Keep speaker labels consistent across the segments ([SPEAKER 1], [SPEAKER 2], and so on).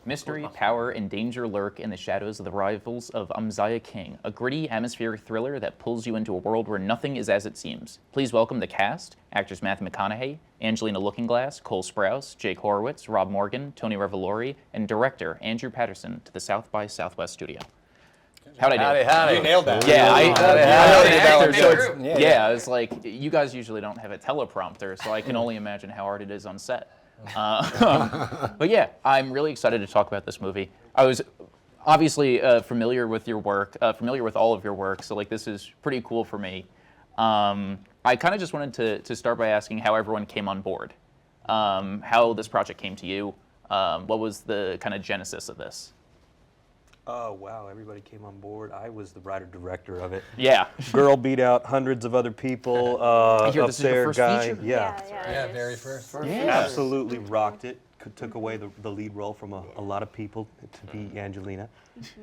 [SPEAKER 1] Mystery, power, and danger lurk in the shadows of the Rivals of Amziah King, a gritty, atmospheric thriller that pulls you into a world where nothing is as it seems. Please welcome the cast, actors Matthew McConaughey, Angelina LookingGlass, Cole Sprouse, Jake Horowitz, Rob Morgan, Tony Revolori, and director Andrew Patterson to the South by Southwest studio. How'd I do?
[SPEAKER 2] Howdy. You nailed that.
[SPEAKER 1] Yeah, I already did that one. So
[SPEAKER 2] Yeah.
[SPEAKER 1] yeah, it's like, you guys usually don't have a teleprompter, so I can only imagine how hard it is on set. But yeah, I'm really excited to talk about this movie. I was obviously familiar with your work, familiar with all of your work, so like this is pretty cool for me. I kind of just wanted to start by asking how everyone came on board, how this project came to you, what was the kind of genesis of this?
[SPEAKER 3] Oh, wow, everybody came on board. I was the writer-director of it.
[SPEAKER 1] Yeah.
[SPEAKER 3] Girl beat out hundreds of other people.
[SPEAKER 1] I hear
[SPEAKER 3] up
[SPEAKER 1] this is
[SPEAKER 3] there,
[SPEAKER 1] your first
[SPEAKER 3] guy.
[SPEAKER 1] feature?
[SPEAKER 2] Yeah, very first.
[SPEAKER 3] Absolutely rocked it. Took away the lead role from a lot of people to be Angelina.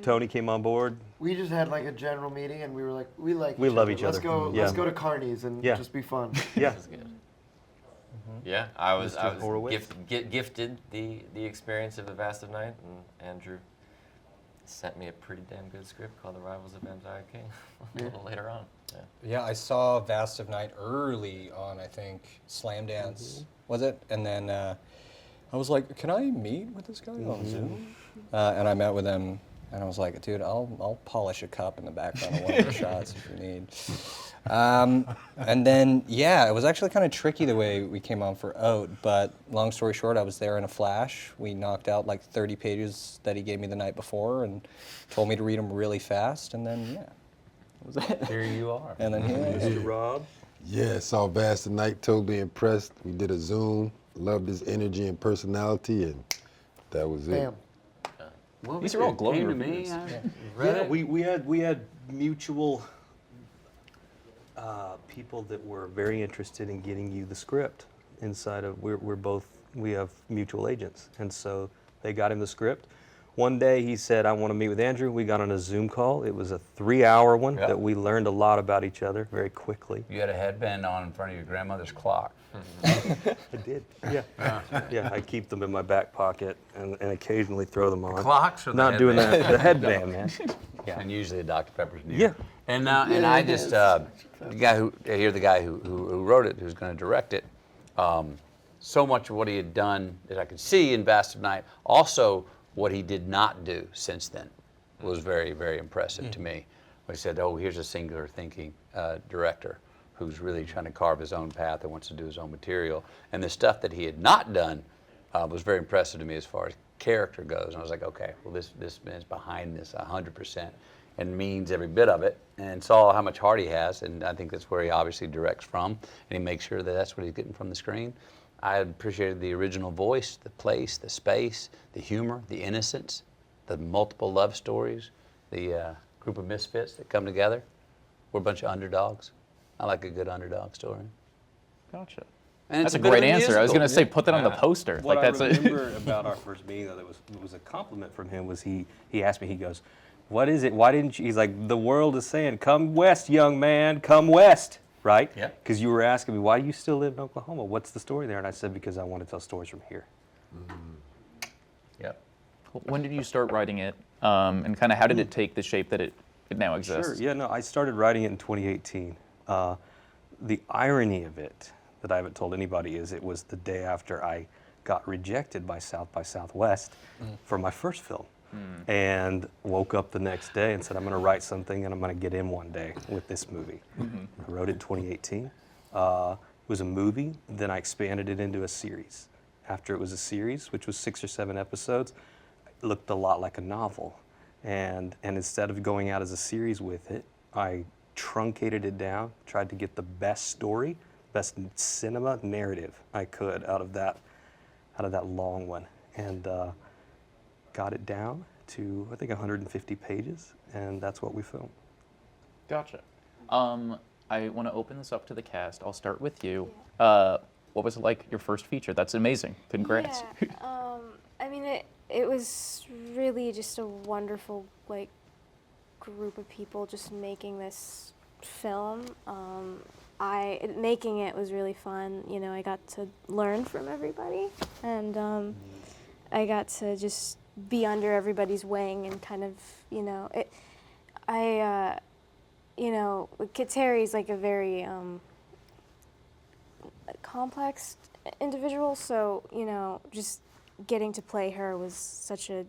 [SPEAKER 3] Tony came on board.
[SPEAKER 4] We just had like a general meeting, and we were like, we
[SPEAKER 3] love each
[SPEAKER 4] Let's
[SPEAKER 3] other.
[SPEAKER 4] go.
[SPEAKER 3] Yeah.
[SPEAKER 4] Let's go to Carney's and
[SPEAKER 3] Yeah.
[SPEAKER 4] just be fun.
[SPEAKER 3] Yeah.
[SPEAKER 5] Yeah, I was
[SPEAKER 3] Horowitz.
[SPEAKER 5] gifted the experience of the Vast of Night, and Andrew sent me a pretty damn good script called The Rivals of Amziah King a little later on.
[SPEAKER 2] Yeah, I saw Vast of Night early on, I think, Slam Dance, was it? And then I was like, can I meet with this guy on Zoom? And I met with him, and I was like, dude, I'll polish a cup in the background of one of the shots if you need. And then, yeah, it was actually kind of tricky the way we came on for Oat, but long story short, I was there in a flash. We knocked out like 30 pages that he gave me the night before and told me to read them really fast, and then, yeah. That was it.
[SPEAKER 5] Here you are.
[SPEAKER 2] And then here
[SPEAKER 3] Mr. Rob.
[SPEAKER 6] Yeah, saw Vast tonight, totally impressed. We did a Zoom, loved his energy and personality, and that was it.
[SPEAKER 4] Bam.
[SPEAKER 1] These are all glowing
[SPEAKER 5] Came to
[SPEAKER 1] reviews.
[SPEAKER 5] me.
[SPEAKER 3] Yeah, we had mutual people that were very interested in getting you the script. Inside of we have mutual agents, and so they got him the script. One day he said, I want to meet with Andrew. We got on a Zoom call. It was a 3-hour one that we learned a lot about each other very quickly.
[SPEAKER 7] You had a headband on in front of your grandmother's clock.
[SPEAKER 3] I did, yeah. Yeah, I keep them in my back pocket and occasionally throw them on.
[SPEAKER 7] Clocks or the
[SPEAKER 3] Not doing
[SPEAKER 7] headband?
[SPEAKER 3] that, the headband, man. Yeah.
[SPEAKER 7] And usually a Dr. Pepper's near.
[SPEAKER 3] Yeah.
[SPEAKER 7] And I just, the guy who wrote it, who's going to direct it, so much of what he had done that I could see in Vast of Night, also what he did not do since then was very, very impressive to me. He said, oh, here's a singular thinking director who's really trying to carve his own path and wants to do his own material. And the stuff that he had not done was very impressive to me as far as character goes. And I was like, okay, well, this man's behind this 100% and means every bit of it, and saw how much heart he has, and I think that's where he obviously directs from, and he makes sure that that's what he's getting from the screen. I appreciated the original voice, the place, the space, the humor, the innocence, the multiple love stories, the group of misfits that come together. We're a bunch of underdogs. I like a good underdog story.
[SPEAKER 1] Gotcha.
[SPEAKER 7] And
[SPEAKER 1] That's
[SPEAKER 7] it's
[SPEAKER 1] a
[SPEAKER 7] bit of
[SPEAKER 1] great answer. I was
[SPEAKER 7] musical.
[SPEAKER 1] going to say, put that on the poster.
[SPEAKER 3] What
[SPEAKER 1] Like, that's
[SPEAKER 3] I remember about our first meeting, though, that was a compliment from him, was he asked me, he goes, what is it? Why didn't you? He's like, the world is saying, come west, young man, come west, right?
[SPEAKER 7] Yeah.
[SPEAKER 3] Because you were asking me, why do you still live in Oklahoma? What's the story there? And I said, because I want to tell stories from here.
[SPEAKER 7] Yep.
[SPEAKER 1] When did you start writing it, and kind of how did it take the shape that it now exists?
[SPEAKER 3] Sure, yeah, no, I started writing it in 2018. The irony of it, that I haven't told anybody, is it was the day after I got rejected by South by Southwest for my first film. And woke up the next day and said, I'm going to write something and I'm going to get in one day with this movie. I wrote it in 2018. It was a movie, then I expanded it into a series. After it was a series, which was 6 or 7 episodes, it looked a lot like a novel. And instead of going out as a series with it, I truncated it down, tried to get the best story, best cinema narrative I could out of that long one. And got it down to, I think, 150 pages, and that's what we filmed.
[SPEAKER 1] Gotcha. I want to open this up to the cast. I'll start with you. What was it like, your first feature? That's amazing. Congrats.
[SPEAKER 8] Yeah, I mean, it was really just a wonderful, like, group of people just making this film. Making it was really fun. You know, I got to learn from everybody, and I got to just be under everybody's wing and kind of, Kit Terry's like a very complex individual, so, just getting to play her was such a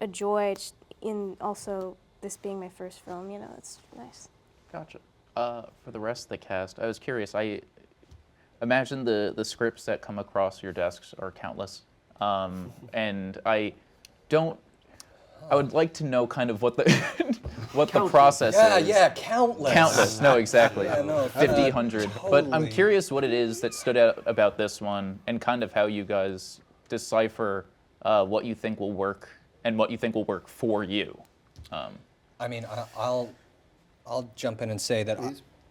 [SPEAKER 8] joy, in also this being my first film, it's nice.
[SPEAKER 1] Gotcha. For the rest of the cast, I was curious. I imagine the scripts that come across your desks are countless, and I would like to know kind of what the what the process is.
[SPEAKER 2] Yeah, countless.
[SPEAKER 1] Countless. No, exactly.
[SPEAKER 2] Yeah, no,
[SPEAKER 1] 50, 100. But I'm
[SPEAKER 2] totally.
[SPEAKER 1] curious what it is that stood out about this one, and kind of how you guys decipher what you think will work and what you think will work for you.
[SPEAKER 2] I mean, I'll jump in and say that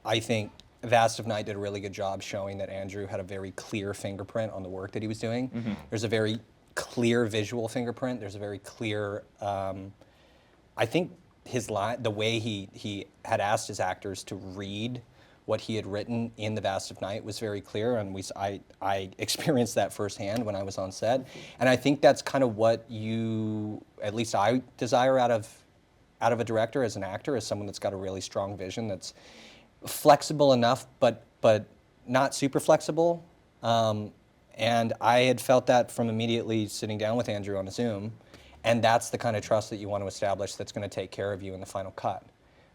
[SPEAKER 2] I think Vast of Night did a really good job showing that Andrew had a very clear fingerprint on the work that he was doing.
[SPEAKER 1] Mm-hmm.
[SPEAKER 2] There's a very clear visual fingerprint. There's a very clear, I think the way he had asked his actors to read what he had written in The Vast of Night was very clear, and I experienced that firsthand when I was on set. And I think that's kind of what at least I desire out of a director as an actor, as someone that's got a really strong vision, that's flexible enough, but not super flexible. And I had felt that from immediately sitting down with Andrew on a Zoom, and that's the kind of trust that you want to establish that's going to take care of you in the final cut,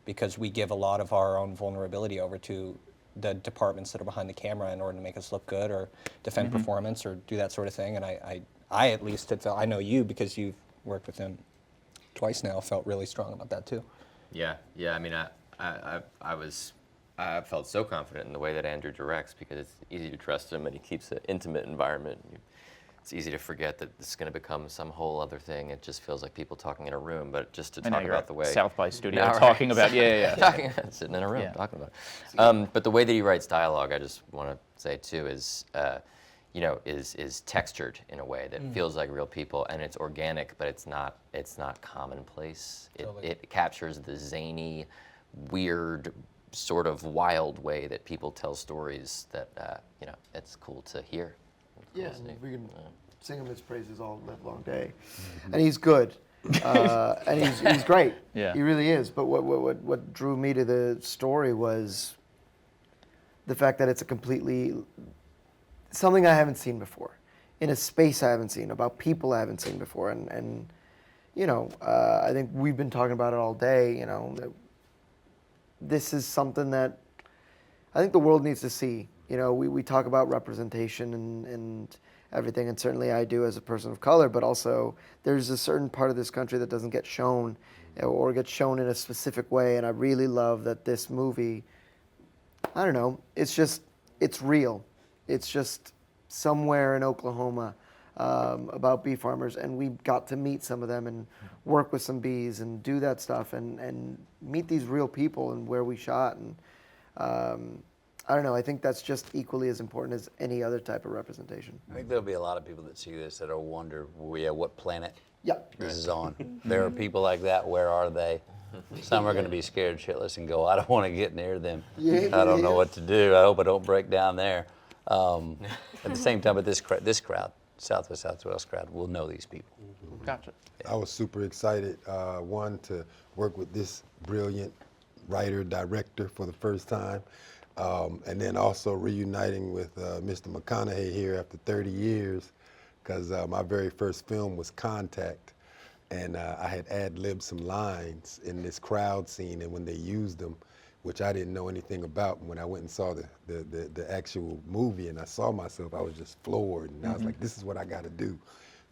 [SPEAKER 2] because we give a lot of our own vulnerability over to the departments that are behind the camera in order to make us look good or defend performance or do that sort of thing. And I at least had felt, I know you because you've worked with him twice now, felt really strong about that too.
[SPEAKER 5] Yeah. I mean, I felt so confident in the way that Andrew directs, because it's easy to trust him and he keeps an intimate environment. It's easy to forget that this is going to become some whole other thing. It just feels like people talking in a room, but just to
[SPEAKER 1] I know
[SPEAKER 5] talk
[SPEAKER 1] you're
[SPEAKER 5] about
[SPEAKER 1] at
[SPEAKER 5] the way
[SPEAKER 1] South by Studio
[SPEAKER 5] Now,
[SPEAKER 1] talking
[SPEAKER 5] right.
[SPEAKER 1] about yeah.
[SPEAKER 5] sitting in a room
[SPEAKER 1] Yeah.
[SPEAKER 5] talking about it. But the way that he writes dialogue, I just want to say too, is is textured in a way that feels like real people, and it's organic, but it's not commonplace.
[SPEAKER 2] Totally.
[SPEAKER 5] It captures the zany, weird, sort of wild way that people tell stories that it's cool to hear.
[SPEAKER 4] Yeah,
[SPEAKER 5] Cool to see.
[SPEAKER 4] we can sing him his praises all live long day, and he's good, and he's great.
[SPEAKER 1] Yeah.
[SPEAKER 4] He really is. But what drew me to the story was the fact that it's a completely something I haven't seen before, in a space I haven't seen, about people I haven't seen before, and I think we've been talking about it all day. That this is something that I think the world needs to see. We talk about representation and everything, and certainly I do as a person of color, but also there's a certain part of this country that doesn't get shown or gets shown in a specific way, and I really love that this movie, I don't know, it's real. It's just somewhere in Oklahoma about bee farmers, and we got to meet some of them and work with some bees and do that stuff and meet these real people and where we shot. And I don't know, I think that's just equally as important as any other type of representation.
[SPEAKER 7] I think there'll be a lot of people that see this that'll wonder, what planet
[SPEAKER 4] Yeah.
[SPEAKER 7] this is on. There are people like that. Where are they? Some are going to be scared shitless and go, I don't want to get near them. I don't know what to do. I hope I don't break down there. At the same time, but this crowd, Southwest crowd, will know these people.
[SPEAKER 1] Gotcha.
[SPEAKER 6] I was super excited, one, to work with this brilliant writer, director for the first time, and then also reuniting with Mr. McConaughey here after 30 years, because my very first film was Contact, and I had ad-libbed some lines in this crowd scene, and when they used them, which I didn't know anything about, when I went and saw the actual movie and I saw myself, I was just floored, and I was like, this is what I got to do.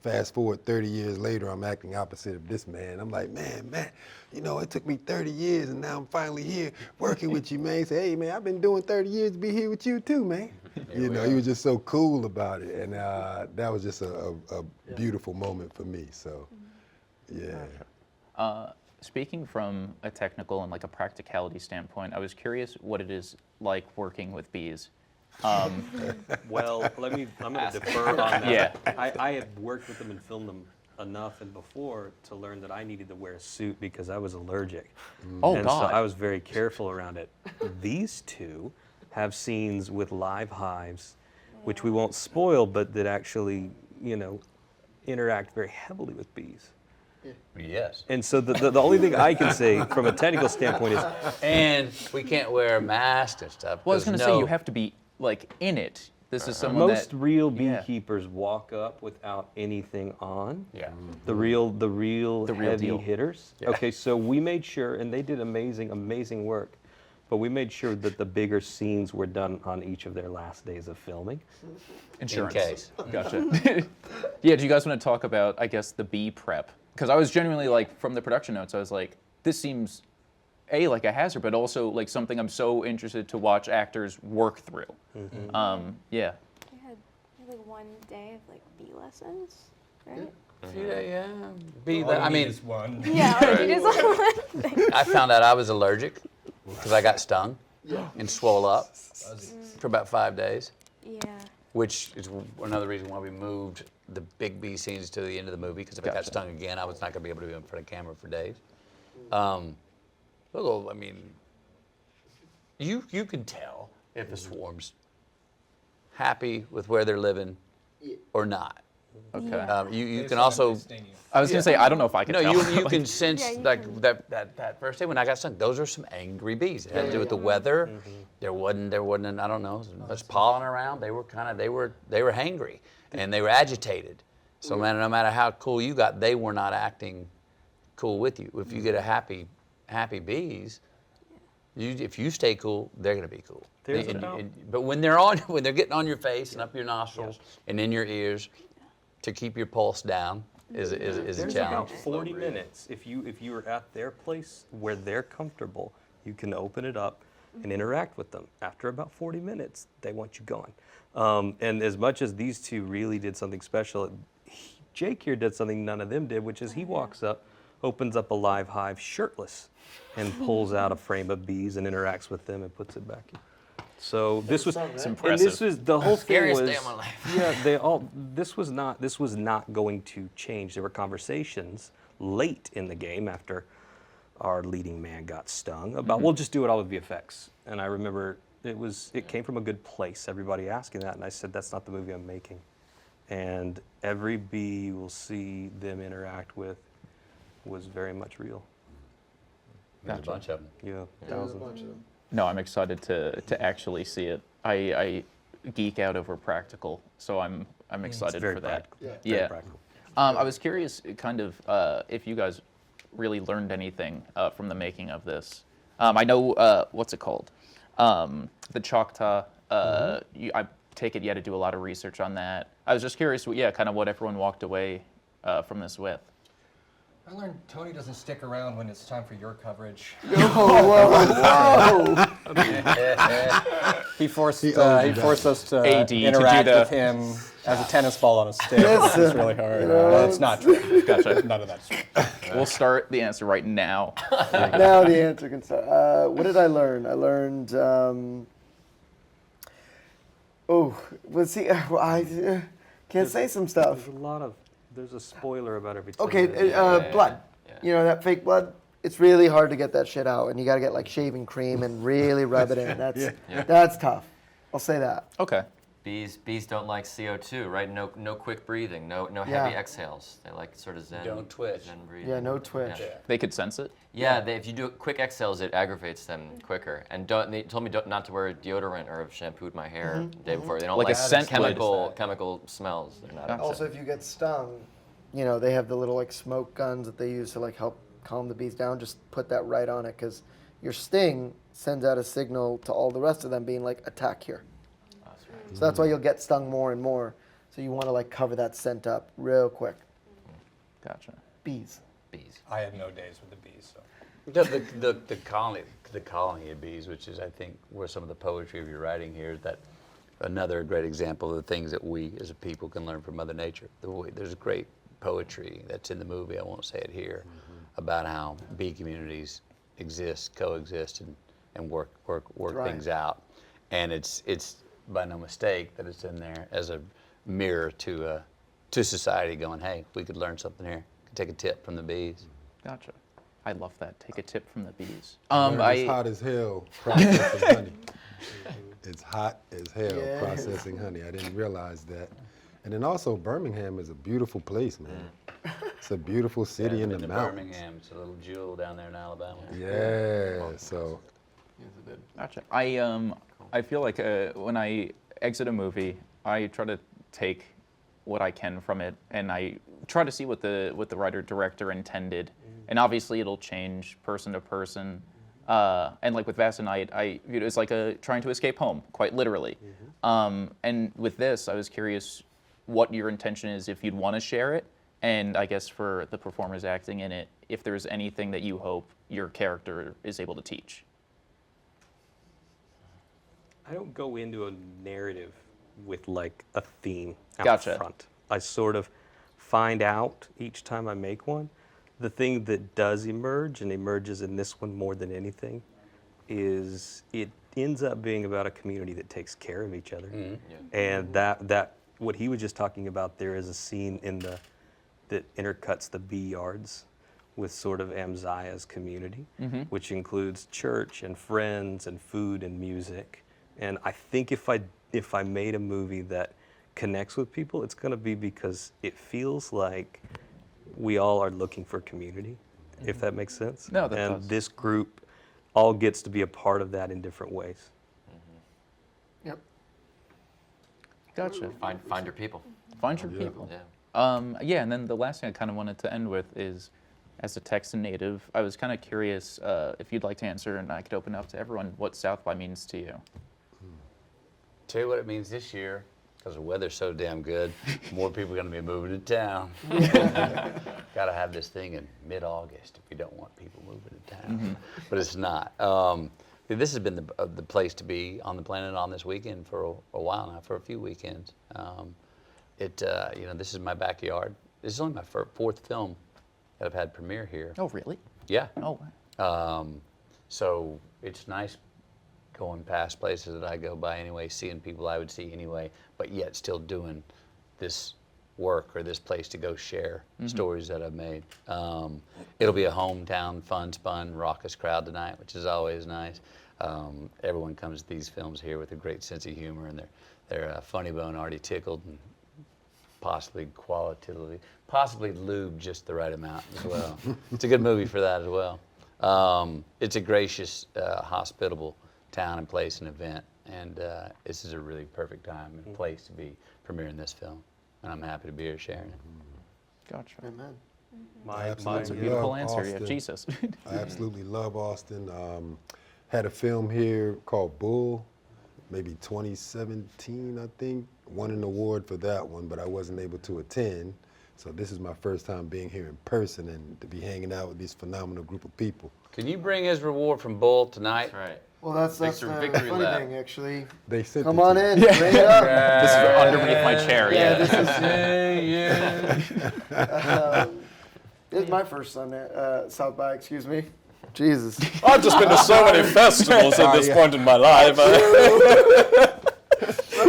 [SPEAKER 6] Fast forward 30 years later, I'm acting opposite of this man. I'm like, man, it took me 30 years and now I'm finally here working with you, man. He said, hey, man, I've been doing 30 years to be here with you too, man. He was just so cool about it. And that was just a beautiful moment for me, so, yeah.
[SPEAKER 1] Speaking from a technical and like a practicality standpoint, I was curious what it is like working with bees.
[SPEAKER 3] Well, I'm going to defer on that.
[SPEAKER 1] Yeah.
[SPEAKER 3] I had worked with them and filmed them enough and before to learn that I needed to wear a suit because I was allergic.
[SPEAKER 1] Oh,
[SPEAKER 3] and
[SPEAKER 1] God.
[SPEAKER 3] so I was very careful around it. These two have scenes with live hives, which we won't spoil, but that actually, interact very heavily with bees.
[SPEAKER 7] Yes.
[SPEAKER 3] And so the only thing I can say from a technical standpoint is
[SPEAKER 7] And we can't wear masks and stuff.
[SPEAKER 1] Well, I was
[SPEAKER 7] 'cause
[SPEAKER 1] going to say you have to be like in it. This is someone
[SPEAKER 3] most
[SPEAKER 1] that
[SPEAKER 3] real
[SPEAKER 1] yeah.
[SPEAKER 3] beekeepers walk up without anything on.
[SPEAKER 7] Yeah.
[SPEAKER 3] The real heavy
[SPEAKER 1] deal.
[SPEAKER 3] hitters. Okay, so we made sure, and they did amazing work, but we made sure that the bigger scenes were done on each of their last days of filming.
[SPEAKER 1] Insurance.
[SPEAKER 7] In case.
[SPEAKER 1] Gotcha. Yeah, do you guys want to talk about, I guess, the bee prep? Because I was genuinely like, from the production notes, I was like, this seems, like a hazard, but also like something I'm so interested to watch actors work through. Yeah.
[SPEAKER 8] I had like 1 day of like bee lessons, right?
[SPEAKER 7] Yeah. Be
[SPEAKER 2] All
[SPEAKER 7] that.
[SPEAKER 2] you
[SPEAKER 7] I
[SPEAKER 2] need
[SPEAKER 7] mean,
[SPEAKER 2] is one.
[SPEAKER 8] Yeah, like it is on one thing.
[SPEAKER 7] I found out I was allergic because I got stung and swole up for about 5 days,
[SPEAKER 8] Yeah.
[SPEAKER 7] which is another reason why we moved the big bee scenes to the end of the movie, because if I got
[SPEAKER 1] Gotcha.
[SPEAKER 7] stung again, I was not going to be able to be in front of camera for days. Look, I mean, you can tell if a swarm's happy with where they're living or not.
[SPEAKER 1] Okay.
[SPEAKER 8] Yeah.
[SPEAKER 7] You can also.
[SPEAKER 1] I was going to say, I don't know if I can
[SPEAKER 7] No,
[SPEAKER 1] tell.
[SPEAKER 7] you can sense
[SPEAKER 8] Yeah, you
[SPEAKER 7] like
[SPEAKER 8] can.
[SPEAKER 7] that first day when I got stung. Those are some angry bees. It had to do with the weather. There wasn't I don't know, much pollen around. They were hangry and they were agitated. So no matter how cool you got, they were not acting cool with you. If you get a happy bees, if you stay cool, they're gonna be cool.
[SPEAKER 3] There's about-
[SPEAKER 7] But when they're getting on your face and up your nostrils and in your ears, to keep your pulse down is a
[SPEAKER 3] there's
[SPEAKER 7] challenge.
[SPEAKER 3] about 40 minutes. If you are at their place where they're comfortable, you can open it up and interact with them. After about 40 minutes, they want you gone. And as much as these two really did something special, Jake here did something none of them did, which is he walks up, opens up a live hive shirtless, and pulls out a frame of bees and interacts with them and puts it back in. So this was, and
[SPEAKER 1] impressive.
[SPEAKER 3] this was the whole thing
[SPEAKER 5] Scariest
[SPEAKER 3] was,
[SPEAKER 5] day of my life.
[SPEAKER 3] yeah, this was not going to change. There were conversations late in the game after our leading man got stung about, we'll just do it all with VFX. And I remember it came from a good place, everybody asking that, and I said, that's not the movie I'm making. And every bee you will see them interact with was very much real.
[SPEAKER 7] There's a bunch of them.
[SPEAKER 3] Yeah, thousands.
[SPEAKER 1] No, I'm excited to actually see it. I geek out over practical, so I'm excited
[SPEAKER 3] very
[SPEAKER 1] for that.
[SPEAKER 3] practical.
[SPEAKER 1] Yeah.
[SPEAKER 3] Very practical.
[SPEAKER 1] I was curious, kind of, if you guys really learned anything from the making of this. I know what's it called, the Choctaw. I take it you had to do a lot of research on that. I was just curious, kind of what everyone walked away from this with.
[SPEAKER 2] I learned Tony doesn't stick around when it's time for your coverage. He forced us to
[SPEAKER 1] AD to
[SPEAKER 2] interact
[SPEAKER 1] do the-
[SPEAKER 2] with him as a tennis ball on a stick. It's really hard. That's not true.
[SPEAKER 1] Gotcha.
[SPEAKER 2] None of that's true.
[SPEAKER 1] We'll start the answer right now.
[SPEAKER 4] Now the answer can start. What did I learn? I learned. I can't say some stuff.
[SPEAKER 3] There's a spoiler about every 10
[SPEAKER 4] Okay,
[SPEAKER 3] minutes.
[SPEAKER 4] blood. You know that fake blood? It's really hard to get that shit out, and you got to get like shaving cream and really rub it in. That's tough. I'll say that.
[SPEAKER 1] Okay.
[SPEAKER 5] Bees don't like CO2, right? No quick breathing, no heavy
[SPEAKER 4] Yeah.
[SPEAKER 5] exhales. They like sort of zen.
[SPEAKER 7] Don't twitch.
[SPEAKER 5] Zen breathing.
[SPEAKER 4] Yeah, no twitch.
[SPEAKER 1] They could sense it.
[SPEAKER 5] Yeah, if you do quick exhales, it aggravates them quicker. And they told me not to wear deodorant or have shampooed my hair the day before. They don't
[SPEAKER 1] Like a
[SPEAKER 5] like
[SPEAKER 1] scent would.
[SPEAKER 5] chemical smells. They're not.
[SPEAKER 1] Gotcha.
[SPEAKER 4] Also, if you get stung, you know they have the little like smoke guns that they use to like help calm the bees down. Just put that right on it because your sting sends out a signal to all the rest of them being like attack here. So that's why you'll get stung more and more. So you want to like cover that scent up real quick.
[SPEAKER 1] Gotcha.
[SPEAKER 4] Bees.
[SPEAKER 5] Bees.
[SPEAKER 2] I had no days with the bees. So.
[SPEAKER 7] The colony of bees, which is I think where some of the poetry of your writing here is that another great example of the things that we as a people can learn from Mother Nature. There's great poetry that's in the movie. I won't say it here about how bee communities exist, coexist, and work
[SPEAKER 4] Right.
[SPEAKER 7] things out. And it's by no mistake that it's in there as a mirror to society, going, hey, we could learn something here. Could take a tip from the bees.
[SPEAKER 1] Gotcha. I love that. Take a tip from the bees.
[SPEAKER 6] It's hot as hell processing honey. It's hot as hell
[SPEAKER 4] Yes.
[SPEAKER 6] processing honey. I didn't realize that. And then also Birmingham is a beautiful place, man. It's a beautiful city in
[SPEAKER 7] Been
[SPEAKER 6] the
[SPEAKER 7] to
[SPEAKER 6] mountains.
[SPEAKER 7] Birmingham. It's a little jewel down there in Alabama.
[SPEAKER 6] Yeah, so
[SPEAKER 1] Gotcha. I feel like when I exit a movie, I try to take what I can from it, and I try to see what the writer director intended. And obviously, it'll change person to person. And like with Vast Night, I viewed it as like trying to escape home, quite literally. And with this, I was curious what your intention is, if you'd want to share it, and I guess for the performers acting in it, if there's anything that you hope your character is able to teach.
[SPEAKER 3] I don't go into a narrative with like a theme out
[SPEAKER 1] Gotcha.
[SPEAKER 3] front. I sort of find out each time I make one. The thing that does emerge, and emerges in this one more than anything, is it ends up being about a community that takes care of each other. And that what he was just talking about, there is a scene in that intercuts the B yards with sort of Amziah's community, which includes church and friends and food and music. And I think if I made a movie that connects with people, it's going to be because it feels like we all are looking for community, if that makes sense.
[SPEAKER 1] No, that
[SPEAKER 3] and
[SPEAKER 1] does.
[SPEAKER 3] this group all gets to be a part of that in different ways.
[SPEAKER 4] Yep.
[SPEAKER 1] Gotcha.
[SPEAKER 5] Find your people.
[SPEAKER 1] Find your people.
[SPEAKER 5] Yeah.
[SPEAKER 1] Yeah, and then the last thing I kind of wanted to end with is, as a Texan native, I was kind of curious if you'd like to answer, and I could open up to everyone, what South by means to you.
[SPEAKER 7] Tell you what it means this year, because the weather's so damn good, more people are going to be moving to town. Got to have this thing in mid-August if you don't want people moving to town. But it's not. This has been the place to be on the planet on this weekend for a while now, for a few weekends. This is my backyard. This is only my fourth film that I've had premiere here.
[SPEAKER 1] Oh, really?
[SPEAKER 7] Yeah.
[SPEAKER 1] Oh, wow.
[SPEAKER 7] So it's nice going past places that I go by anyway, seeing people I would see anyway, but yet still doing this work or this place to go share stories that I've made. It'll be a hometown, fun, spun, raucous crowd tonight, which is always nice. Everyone comes to these films here with a great sense of humor, and they're funny bone already tickled, and possibly lubed just the right amount as well. It's a good movie for that as well. It's a gracious, hospitable town and place and event, and this is a really perfect time and place to be premiering this film, and I'm happy to be here sharing it.
[SPEAKER 1] Gotcha.
[SPEAKER 4] Amen.
[SPEAKER 6] I
[SPEAKER 1] That's a
[SPEAKER 6] absolutely
[SPEAKER 1] beautiful
[SPEAKER 6] love
[SPEAKER 1] answer. Yeah,
[SPEAKER 6] Austin.
[SPEAKER 1] Jesus.
[SPEAKER 6] I absolutely love Austin. Had a film here called Bull, maybe 2017, I think. Won an award for that one, but I wasn't able to attend. So this is my first time being here in person and to be hanging out with this phenomenal group of people.
[SPEAKER 7] Can you bring his reward from Bull tonight?
[SPEAKER 5] That's right.
[SPEAKER 4] Well, that's the
[SPEAKER 5] Victory
[SPEAKER 4] funny
[SPEAKER 5] lap.
[SPEAKER 4] thing, actually.
[SPEAKER 6] They sent
[SPEAKER 4] Come
[SPEAKER 6] it
[SPEAKER 4] on
[SPEAKER 6] to me.
[SPEAKER 4] in, bring it up.
[SPEAKER 1] This is underneath my chair.
[SPEAKER 4] Yeah,
[SPEAKER 1] Yeah.
[SPEAKER 4] this is this is my first South by. Excuse me. Jesus.
[SPEAKER 2] I've just been to so many festivals at this point in my life.
[SPEAKER 4] My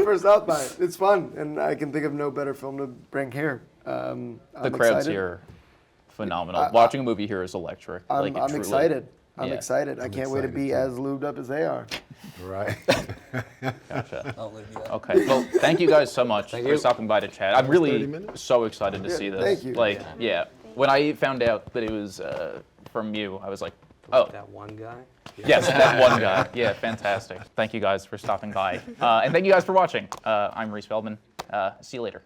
[SPEAKER 4] first South by. It's fun, and I can think of no better film to bring here.
[SPEAKER 1] The
[SPEAKER 4] I'm
[SPEAKER 1] crowds
[SPEAKER 4] excited.
[SPEAKER 1] here are phenomenal. Watching a movie here is electric.
[SPEAKER 4] I'm
[SPEAKER 1] truly-
[SPEAKER 4] excited. I'm
[SPEAKER 1] Yeah.
[SPEAKER 4] excited. I can't wait to
[SPEAKER 6] excited
[SPEAKER 4] be
[SPEAKER 6] too.
[SPEAKER 4] as lubed up as they are.
[SPEAKER 6] Right.
[SPEAKER 1] Gotcha.
[SPEAKER 2] I'll leave you that.
[SPEAKER 1] Okay. Well, thank you guys so much for stopping by to chat. I'm
[SPEAKER 6] 30
[SPEAKER 1] really
[SPEAKER 6] minutes?
[SPEAKER 1] so excited to see this.
[SPEAKER 4] thank you.
[SPEAKER 1] Like, yeah. When I found out that it was from you, I was like, oh,
[SPEAKER 3] That one guy?
[SPEAKER 1] yes, that one guy. Yeah, fantastic. Thank you guys for stopping by. And thank you guys for watching. I'm Reece Feldman. See you later.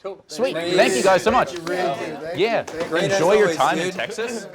[SPEAKER 2] Cool.
[SPEAKER 1] Sweet.
[SPEAKER 2] Thanks.
[SPEAKER 1] Thank you guys so much.
[SPEAKER 4] Thank you.
[SPEAKER 1] Yeah.
[SPEAKER 2] Great as
[SPEAKER 1] Enjoy your
[SPEAKER 2] always,
[SPEAKER 1] time in
[SPEAKER 2] dude.
[SPEAKER 1] Texas.